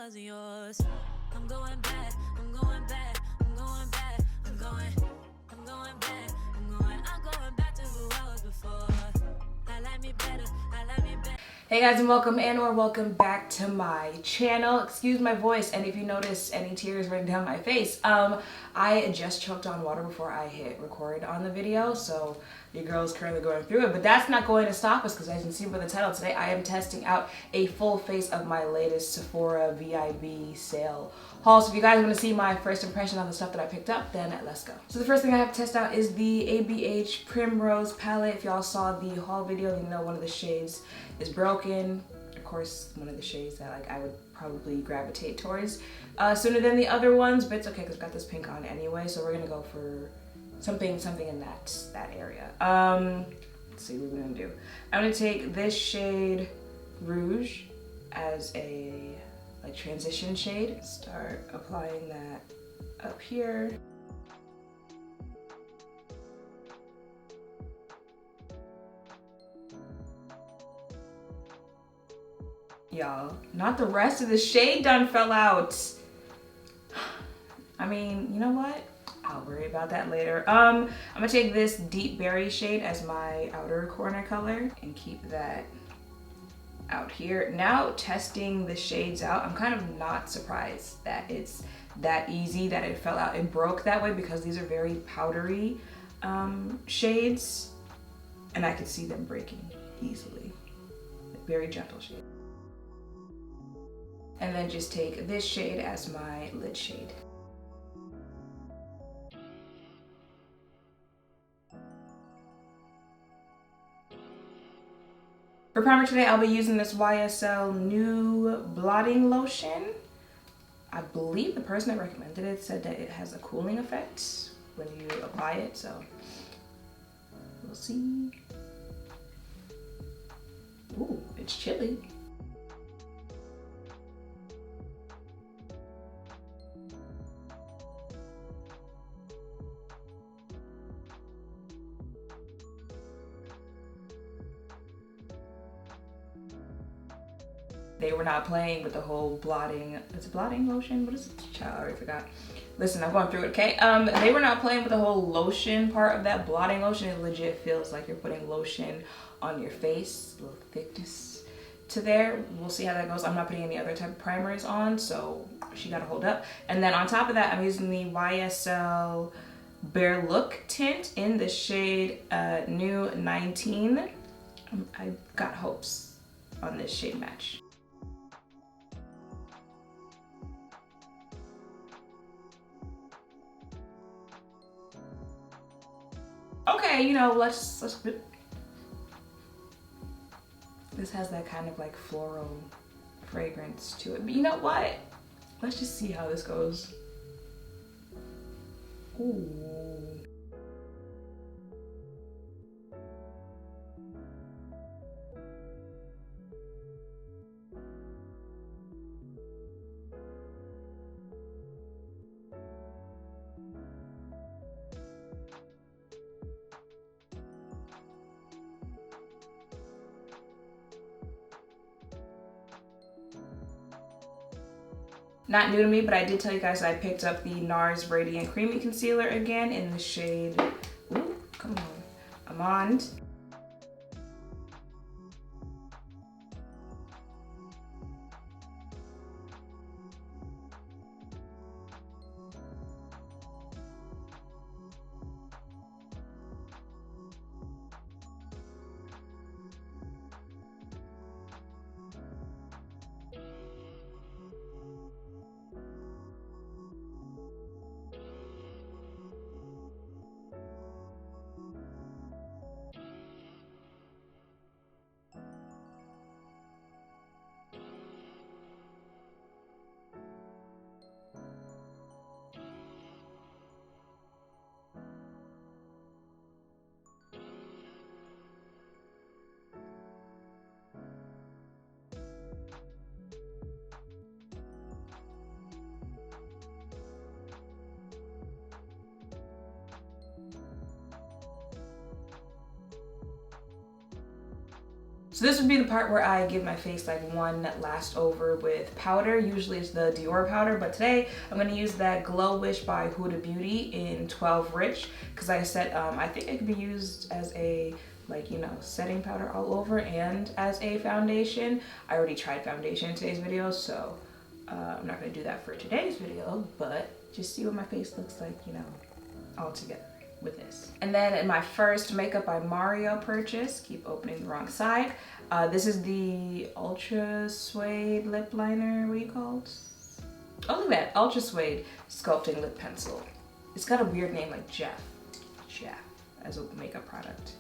wasn't yours. I'm going back, I'm going back, I'm going back, I'm going back, I'm going back to who I was before. I like me better, I like me better. Hey guys, and welcome back to my channel. Excuse my voice, and if you notice any tears running down my face, I just choked on water before I hit record on the video, so your girl is currently going through it, but that's not going to stop us because as you can see by the title, today I am testing out a full face of my latest Sephora VIB sale haul. So if you guys want to see my first impression on the stuff that I picked up, then let's go. So the first thing I have to test out is the Abh Primrose Palette. If y'all saw the haul video, you know one of the shades is broken. Of course, one of the shades that like I would probably gravitate towards sooner than the other ones, but it's okay because I've got this pink on anyway, so we're gonna go for something in that area. Let's see what we're gonna do. I'm gonna take this shade Rouge as a like transition shade. Start applying that up here. Y'all, not the rest of the shade done fell out. I mean, you know what? I'll worry about that later. I'm gonna take this deep berry shade as my outer corner color and keep that out here. Now testing the shades out, I'm kind of not surprised that it's that easy that it fell out. It broke that way because these are very powdery shades, and I could see them breaking easily. Very gentle shade. And then just take this shade as my lid shade. For primer today, I'll be using this YSL New Blotting Lotion. I believe the person that recommended it said that it has a cooling effect when you apply it, so we'll see. Ooh, it's chilly. They were not playing with the whole blotting. It's a blotting lotion? What is it? Child, I already forgot. Listen, I'm going through it, okay? They were not playing with the whole lotion part of that blotting lotion. It legit feels like you're putting lotion on your face. A little thickness to there. We'll see how that goes. I'm not putting any other type of primers on, so she gotta hold up. And then on top of that, I'm using the YSL Bare Look tint in the shade New 19. I got hopes on this shade match. Okay, you know, let's this has that kind of like floral fragrance to it. But you know what? Let's just see how this goes. Ooh. Not new to me, but I did tell you guys that I picked up the Nars Radiant Creamy Concealer again in the shade, ooh, come on, Amande. So this would be the part where I give my face like one last over with powder. Usually it's the Dior powder, but today I'm gonna use that GloWish by Huda Beauty in 12 Rich, because like I said, I think it could be used as a setting powder all over and as a foundation. I already tried foundation in today's video, so I'm not gonna do that for today's video, but just see what my face looks like, all together with this. And then in my first Makeup by Mario purchase, keep opening the wrong side. This is the Ultra Suede lip liner. What do you call it? Oh, look at that, Ultra Suede Sculpting Lip Pencil. It's got a weird name like Jeff as a makeup product.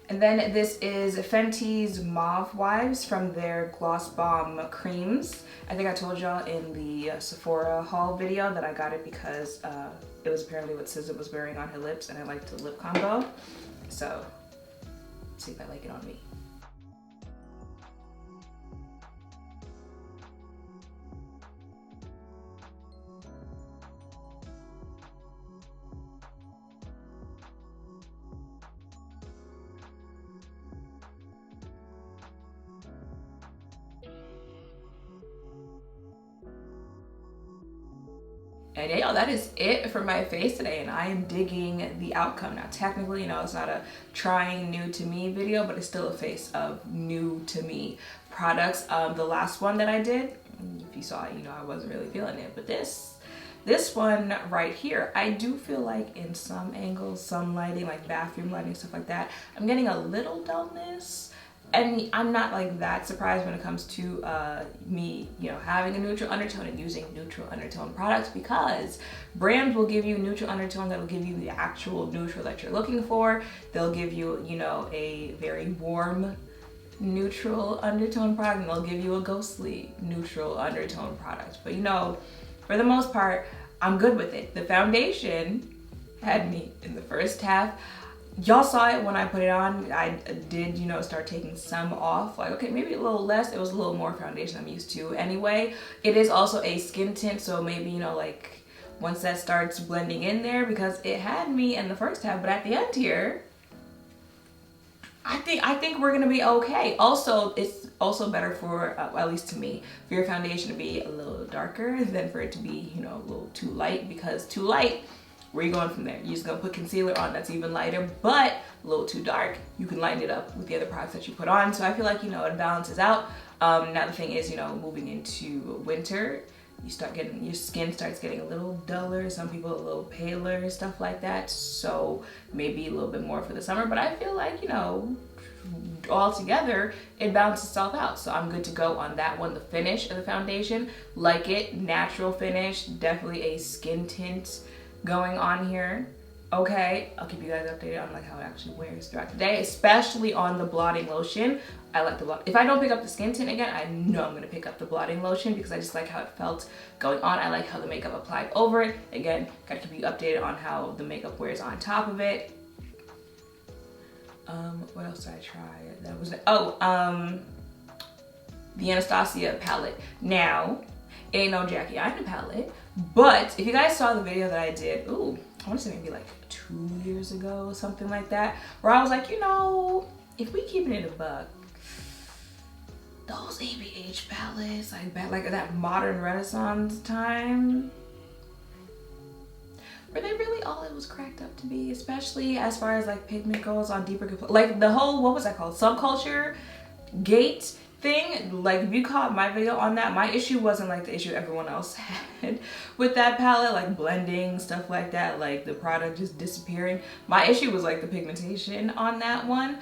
And then this is Fenty's Mauve Wives from their Gloss Bomb creams. I think I told y'all in the Sephora haul video that I got it because it was apparently what SZA was wearing on her lips and I liked the lip combo. So, let's see if I like it on me. And yeah, that is it for my face today, and I am digging the outcome. Now technically, it's not a trying new to me video, but it's still a face of new to me products. The last one that I did, if you saw it, I wasn't really feeling it, but this one right here, I do feel like in some angles, some lighting, like bathroom lighting, stuff like that, I'm getting a little dullness. And I'm not like that surprised when it comes to me, having a neutral undertone and using neutral undertone products, because brands will give you neutral undertone that'll give you the actual neutral that you're looking for. They'll give you, a very warm neutral undertone product, and they'll give you a ghostly neutral undertone product. But for the most part, I'm good with it. The foundation had me in the first half. Y'all saw it when I put it on. I did, start taking some off. Like, okay, maybe a little less. It was a little more foundation I'm used to anyway. It is also a skin tint, so maybe, once that starts blending in there, because it had me in the first half, but at the end here, I think we're gonna be okay. Also, it's also better for, at least to me, for your foundation to be a little darker than for it to be, a little too light, because too light, where are you going from there? You're just gonna put concealer on that's even lighter, but a little too dark. You can lighten it up with the other products that you put on. So I feel like, it balances out. Now the thing is, moving into winter, your skin starts getting a little duller. Some people a little paler, stuff like that. So maybe a little bit more for the summer, but I feel like, all together, it balances itself out. So I'm good to go on that one. The finish of the foundation, like it, natural finish, definitely a skin tint going on here. Okay, I'll keep you guys updated on how it actually wears throughout the day, especially on the blotting lotion. I like the if I don't pick up the skin tint again, I know I'm gonna pick up the blotting lotion because I just like how it felt going on. I like how the makeup applied over it. Again, gotta keep you updated on how the makeup wears on top of it. What else did I try? That was the Anastasia palette. Now, it ain't no Jackie Aina palette, but if you guys saw the video that I did, I want to say maybe like 2 years ago, something like that, where I was like, if we keep it in a buck, those ABH palettes, like that modern Renaissance time, were they really all it was cracked up to be? Especially as far as pigment goes on deeper, like the whole, what was that called? Subculture gate thing. If you caught my video on that, my issue wasn't the issue everyone else had with that palette, blending, stuff like that, the product just disappearing. My issue was the pigmentation on that one.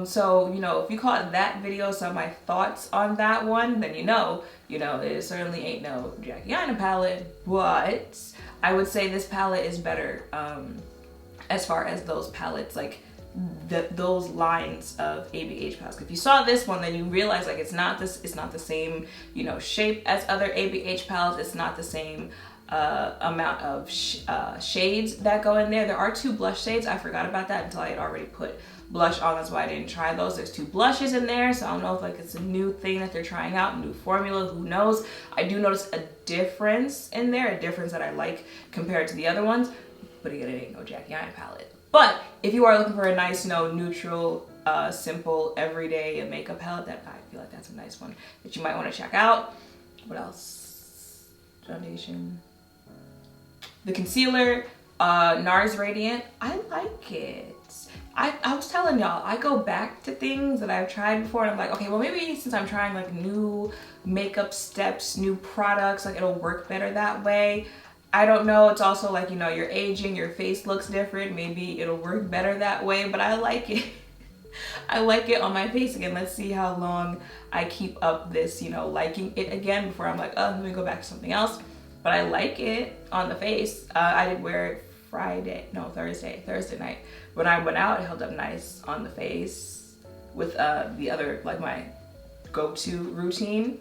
So, if you caught that video, some of my thoughts on that one, then it certainly ain't no Jackie Aina palette, but I would say this palette is better as far as those palettes, like those lines of ABH palettes. If you saw this one, then you realize like it's not the same, you know, shape as other ABH palettes. It's not the same amount of shades that go in there. There are 2 blush shades. I forgot about that until I had already put blush on. That's why I didn't try those. There's 2 blushes in there, so I don't know if like it's a new thing that they're trying out, new formula, who knows. I do notice a difference in there, a difference that I like compared to the other ones, but again, it ain't no Jackie Aina palette. But if you are looking for a nice, you know, neutral, simple, everyday makeup palette, that I feel like that's a nice one that you might want to check out. What else? Foundation. The concealer, NARS Radiant. I like it. I was telling y'all, I go back to things that I've tried before and I'm like, okay, well maybe since I'm trying like new makeup steps, new products, like it'll work better that way. I don't know, it's also like, you know, you're aging, your face looks different, maybe it'll work better that way, but I like it. I like it on my face again. Let's see how long I keep up this, you know, liking it again before I'm like, oh, let me go back to something else. But I like it on the face. I did wear it Thursday night. When I went out, it held up nice on the face with the other, like my go-to routine.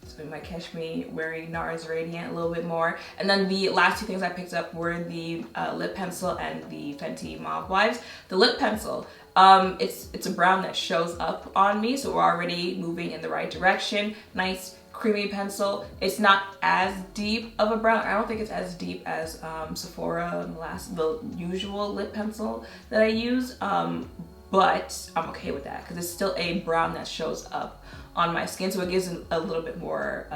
So it might catch me wearing NARS Radiant a little bit more. And then the last 2 things I picked up were the lip pencil and the Fenty Mauve Wives. The lip pencil, it's a brown that shows up on me, so we're already moving in the right direction. Nice creamy pencil. It's not as deep of a brown. I don't think it's as deep as Sephora, the usual lip pencil that I use, but I'm okay with that because it's still a brown that shows up on my skin, so it gives a little bit more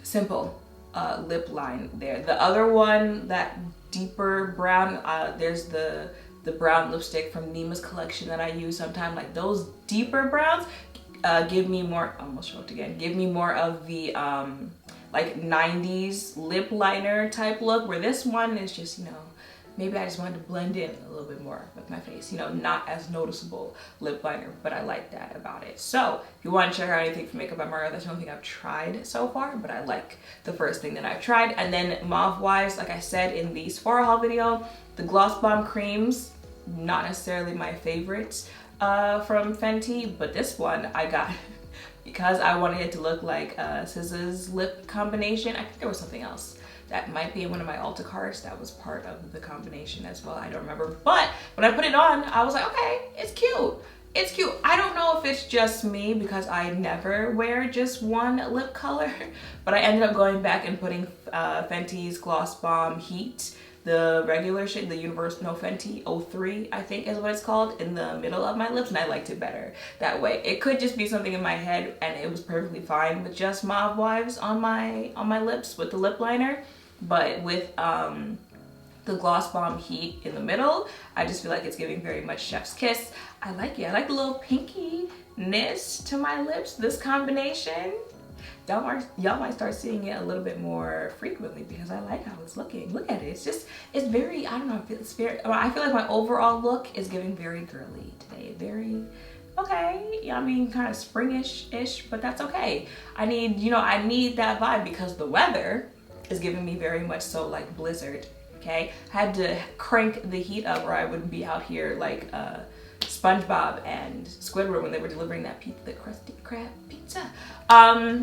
simple lip line there. The other one, that deeper brown, there's the brown lipstick from Neima's collection that I use sometimes. Like those deeper browns give me more, almost showed again, give me more of the like 90s lip liner type look, where this one is just, you know, maybe I just wanted to blend in a little bit more with my face, you know, not as noticeable lip liner, but I like that about it. So if you want to check out anything from Makeup by Mario, that's the only thing I've tried so far, but I like the first thing that I've tried. And then Mauve Wives, like I said in the Sephora haul video, the Gloss Bomb creams, not necessarily my favorites from Fenty, but this one I got because I wanted it to look like SZA's lip combination. I think there was something else that might be in one of my Ulta cards that was part of the combination as well. I don't remember, but when I put it on, I was like, okay, it's cute. It's cute. I don't know if it's just me because I never wear just one lip color, but I ended up going back and putting Fenty's Gloss Bomb Heat, the regular shade, the Universal Fenty 03, I think is what it's called, in the middle of my lips, and I liked it better that way. It could just be something in my head, and it was perfectly fine with just Mauve Wives on my lips with the lip liner, but with the Gloss Bomb Heat in the middle, I just feel like it's giving very much chef's kiss. I like it. I like the little pinkiness to my lips, this combination. Y'all might start seeing it a little bit more frequently because I like how it's looking. Look at it. It's just, it's very, I don't know, it's very, I feel like my overall look is giving very girly today. Very, okay, yeah, I mean, kind of springish-ish, but that's okay. I need, you know, I need that vibe because the weather is giving me very much so like blizzard, okay? I had to crank the heat up or I would be out here like SpongeBob and Squidward when they were delivering that the Krusty Krab pizza.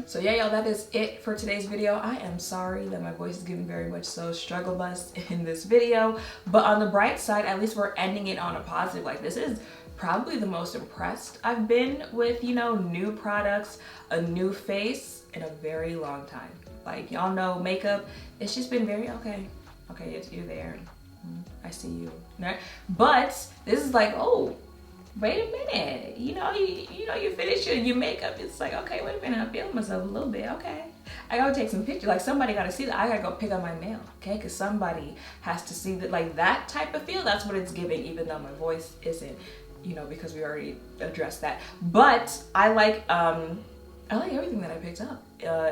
So yeah, y'all, that is it for today's video. I am sorry that my voice is giving very much so struggle bus in this video, but on the bright side, at least we're ending it on a positive. Like, this is probably the most impressed I've been with, you know, new products, a new face in a very long time. Like, y'all know makeup, it's just been very, okay, you're there. I see you. But this is like, oh, wait a minute. You know, you finish your makeup. It's like, okay, wait a minute. I'm feeling myself a little bit. Okay, I gotta take some pictures. Like, somebody gotta see that. I gotta go pick up my mail. Okay, because somebody has to see that, like, that type of feel. That's what it's giving, even though my voice isn't, you know, because we already addressed that. But I like everything that I picked up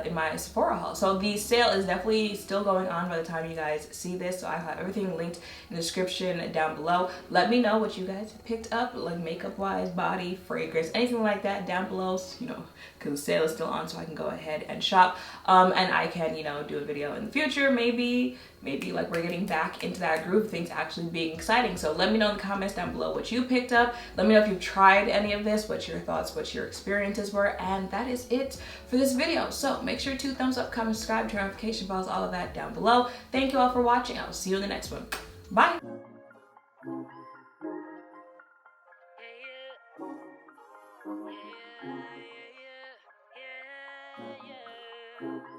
in my Sephora haul. So the sale is definitely still going on by the time you guys see this. So I have everything linked in the description down below. Let me know what you guys picked up, like makeup wise, body, fragrance, anything like that down below, you know, because the sale is still on, so I can go ahead and shop. And I can, you know, do a video in the future, maybe maybe like we're getting back into that groove, things actually being exciting. So let me know in the comments down below what you picked up. Let me know if you've tried any of this, what your thoughts, what your experiences were. And that is it for this video. So make sure to thumbs up, comment, subscribe, turn notification bells, all of that down below. Thank you all for watching. I'll see you in the next one. Bye. Yeah, yeah, yeah, yeah, yeah.